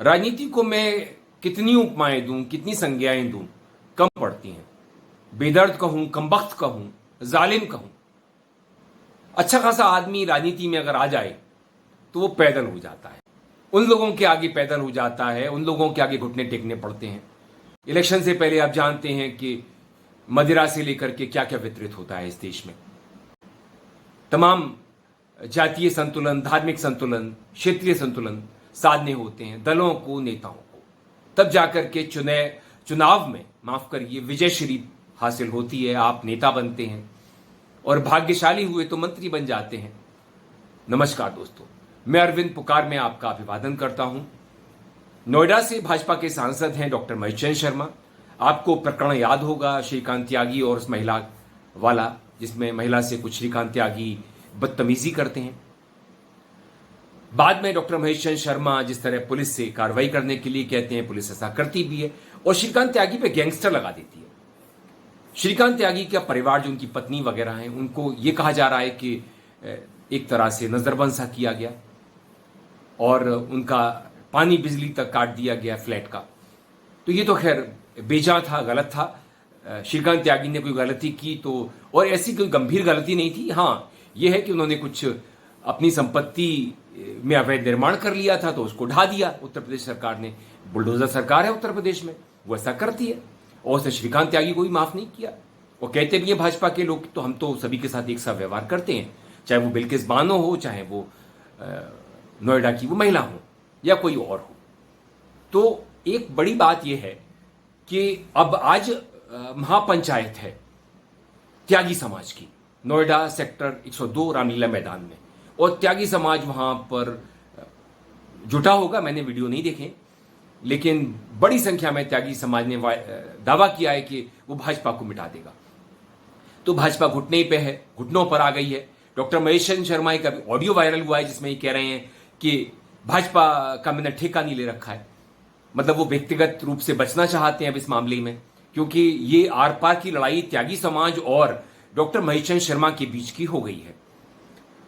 राजनीति को मैं कितनी उपमाएं दूं, कितनी संज्ञाएं दूं, कम पड़ती हैं। बेदर्द कहूं, कमबख्त कहूं, जालिम कहूं। अच्छा खासा आदमी राजनीति में अगर आ जाए तो वो पैदल हो जाता है, उन लोगों के आगे पैदल हो जाता है, उन लोगों के आगे घुटने टेकने पड़ते हैं। इलेक्शन से पहले आप जानते हैं कि मदिरा से लेकर के क्या क्या वितरित होता है इस देश में। तमाम जातीय संतुलन, धार्मिक संतुलन, क्षेत्रीय संतुलन साधने होते हैं दलों को, नेताओं को। तब जाकर के चुनाव में, माफ करिए, विजयश्री हासिल होती है, आप नेता बनते हैं और भाग्यशाली हुए तो मंत्री बन जाते हैं। नमस्कार दोस्तों, मैं अरविंद पुकार में आपका अभिवादन करता हूं। नोएडा से भाजपा के सांसद हैं डॉक्टर महेश शर्मा। आपको प्रकरण याद होगा, श्रीकांत त्यागी और उस महिला वाला, जिसमें महिला से कुछ श्रीकांत त्यागी बदतमीजी करते हैं। बाद में डॉक्टर महेश शर्मा जिस तरह पुलिस से कार्रवाई करने के लिए कहते हैं, पुलिस ऐसा करती भी है और श्रीकांत त्यागी पे गैंगस्टर लगा देती है। श्रीकांत त्यागी का परिवार, जो उनकी पत्नी वगैरह हैं, उनको यह कहा जा रहा है कि एक तरह से नजरबंद सा किया गया और उनका पानी बिजली तक काट दिया गया फ्लैट का। तो ये तो खैर बेजा था, गलत था। श्रीकांत त्यागी ने कोई गलती की तो, और ऐसी कोई गंभीर गलती नहीं थी। हाँ, यह है कि उन्होंने कुछ अपनी संपत्ति में अवैध निर्माण कर लिया था तो उसको ढा दिया उत्तर प्रदेश सरकार ने। बुलडोजर सरकार है उत्तर प्रदेश में, वो ऐसा करती है। और उसे श्रीकांत त्यागी को भी माफ नहीं किया। और कहते भी हैं भाजपा के लोग, तो हम तो सभी के साथ एक सा व्यवहार करते हैं, चाहे वो बिल्किस बानो हो, चाहे वो नोएडा की वो महिला हो या कोई और हो। तो एक बड़ी बात यह है कि अब आज महापंचायत है त्यागी समाज की, नोएडा सेक्टर 102 रामलीला मैदान में, और त्यागी समाज वहां पर जुटा होगा। मैंने वीडियो नहीं देखे, लेकिन बड़ी संख्या में त्यागी समाज ने दावा किया है कि वो भाजपा को मिटा देगा। तो भाजपा घुटने पे है, घुटनों पर आ गई है। डॉक्टर महेश शर्मा का ऑडियो वायरल हुआ है जिसमें ये कह रहे हैं कि भाजपा का मैंने ठेका नहीं ले रखा है। मतलब वो व्यक्तिगत रूप से बचना चाहते हैं अब इस मामले में, क्योंकि ये आर पार की लड़ाई त्यागी समाज और डॉक्टर महेश शर्मा के बीच की हो गई है।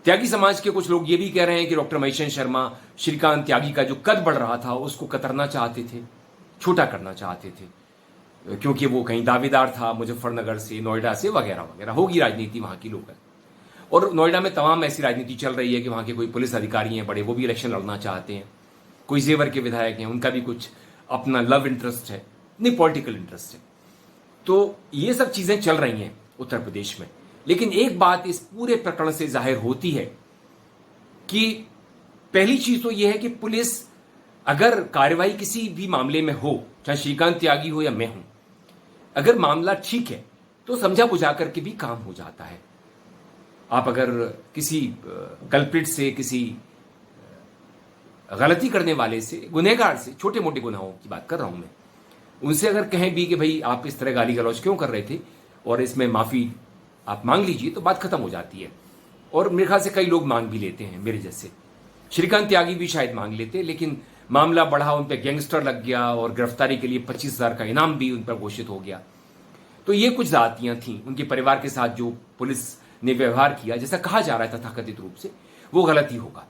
त्यागी समाज के कुछ लोग ये भी कह रहे हैं कि डॉक्टर महेश शर्मा श्रीकांत त्यागी का जो कद बढ़ रहा था उसको कतरना चाहते थे, छोटा करना चाहते थे, क्योंकि वो कहीं दावेदार था मुजफ्फरनगर से, नोएडा से, वगैरह वगैरह। होगी राजनीति वहां की लोग, और नोएडा में तमाम ऐसी राजनीति चल रही है कि वहां के कोई पुलिस अधिकारी हैं बड़े, वो भी इलेक्शन लड़ना चाहते हैं। कोई जेवर के विधायक हैं, उनका भी कुछ अपना लव इंटरेस्ट है, नहीं पॉलिटिकल इंटरेस्ट है। तो ये सब चीजें चल रही हैं उत्तर प्रदेश में। लेकिन एक बात इस पूरे प्रकरण से जाहिर होती है कि पहली चीज तो यह है कि पुलिस, अगर कार्रवाई किसी भी मामले में हो, चाहे श्रीकांत त्यागी हो या मैं हूं, अगर मामला ठीक है तो समझा बुझा करके भी काम हो जाता है। आप अगर किसी कल्प्रिट से, किसी गलती करने वाले से, गुनहगार से, छोटे मोटे गुनाहों की बात कर रहा हूं मैं, उनसे अगर कहें भी कि भाई आप इस तरह गाली गलौज क्यों कर रहे थे और इसमें माफी आप मांग लीजिए, तो बात खत्म हो जाती है। और मेरे ख्याल से कई लोग मांग भी लेते हैं, मेरे जैसे। श्रीकांत त्यागी भी शायद मांग लेते, लेकिन मामला बढ़ा, उन पर गैंगस्टर लग गया और गिरफ्तारी के लिए 25,000 का इनाम भी उन पर घोषित हो गया। तो ये कुछ जातियां थीं उनके परिवार के साथ, जो पुलिस ने व्यवहार किया, जैसा कहा जा रहा था तथाकथित रूप से, वो गलत ही होगा,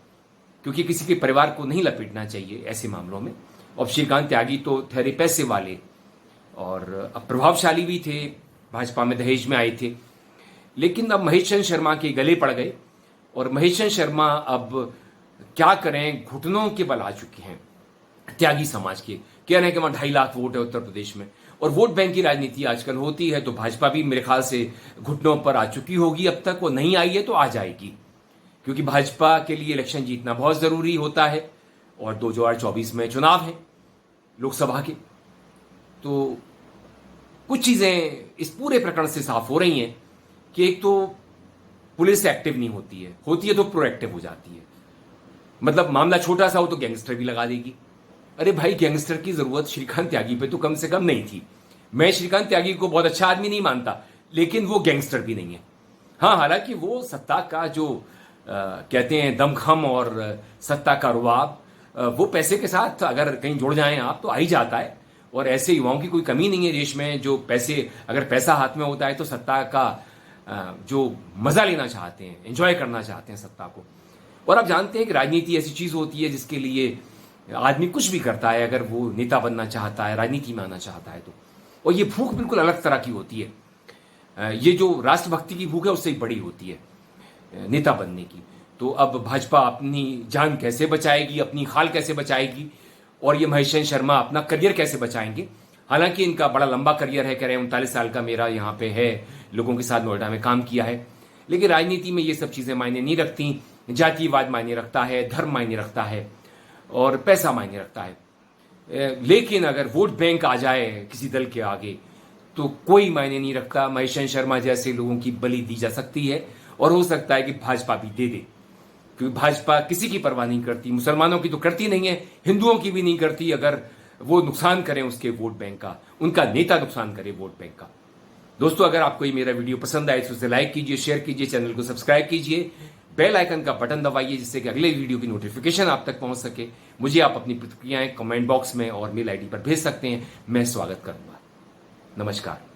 क्योंकि किसी के परिवार को नहीं लपेटना चाहिए ऐसे मामलों में। और श्रीकांत त्यागी तो ठहरे पैसे वाले और अब प्रभावशाली भी थे, भाजपा में दहेज में आए थे, लेकिन अब महेश शर्मा के गले पड़ गए। और महेश शर्मा अब क्या करें, घुटनों के बल आ चुके हैं त्यागी समाज के। कह रहे हैं कि वहां 2.5 लाख वोट है उत्तर प्रदेश में, और वोट बैंक की राजनीति आजकल होती है, तो भाजपा भी मेरे ख्याल से घुटनों पर आ चुकी होगी। अब तक वो नहीं आई है तो आ जाएगी, क्योंकि भाजपा के लिए इलेक्शन जीतना बहुत जरूरी होता है और 2024 में चुनाव है लोकसभा के। तो कुछ चीजें इस पूरे प्रकरण से साफ हो रही हैं कि एक तो पुलिस एक्टिव नहीं होती है तो प्रोएक्टिव हो जाती है। मतलब मामला छोटा सा हो तो गैंगस्टर भी लगा देगी। अरे भाई, गैंगस्टर की जरूरत श्रीकांत त्यागी पे तो कम से कम नहीं थी। मैं श्रीकांत त्यागी को बहुत अच्छा आदमी नहीं मानता, लेकिन वो गैंगस्टर भी नहीं है। हाँ, हालांकि वो सत्ता का जो कहते हैं दमखम और सत्ता का रुआब, वो पैसे के साथ अगर कहीं जुड़ जाएं आप तो आ ही जाता है। और ऐसे युवाओं की कोई कमी नहीं है देश में, जो पैसे, अगर पैसा हाथ में होता है तो सत्ता का जो मजा लेना चाहते हैं, एंजॉय करना चाहते हैं सत्ता को। और आप जानते हैं कि राजनीति ऐसी चीज होती है जिसके लिए आदमी कुछ भी करता है अगर वो नेता बनना चाहता है, राजनीति में आना चाहता है तो। और ये भूख बिल्कुल अलग तरह की होती है। ये जो राष्ट्रभक्ति की भूख है उससे ही बड़ी होती है नेता बनने की। तो अब भाजपा अपनी जान कैसे बचाएगी, अपनी खाल कैसे बचाएगी, और ये महेश शर्मा अपना करियर कैसे बचाएंगे। हालांकि इनका बड़ा लंबा करियर है, कह रहे हैं 39 साल का मेरा यहाँ पे है, लोगों के साथ नोएडा में काम किया है। लेकिन राजनीति में ये सब चीजें मायने नहीं रखती। जातिवाद मायने रखता है, धर्म मायने रखता है, और पैसा मायने रखता है। लेकिन अगर वोट बैंक आ जाए किसी दल के आगे तो कोई मायने नहीं रखता। महेश शर्मा जैसे लोगों की बलि दी जा सकती है, और हो सकता है कि भाजपा भी दे दे, क्योंकि भाजपा किसी की परवाह नहीं करती। मुसलमानों की तो करती नहीं है, हिंदुओं की भी नहीं करती। अगर वो नुकसान करें उसके वोट बैंक का, उनका नेता नुकसान करे वोट बैंक का। दोस्तों, अगर आपको ये मेरा वीडियो पसंद आए तो उसे लाइक कीजिए, शेयर कीजिए, चैनल को सब्सक्राइब कीजिए, बेल आइकन का बटन दबाइए, जिससे कि अगले वीडियो की नोटिफिकेशन आप तक पहुंच सके। मुझे आप अपनी प्रतिक्रियाएं कमेंट बॉक्स में और मेल आईडी पर भेज सकते हैं, मैं स्वागत करूंगा। नमस्कार।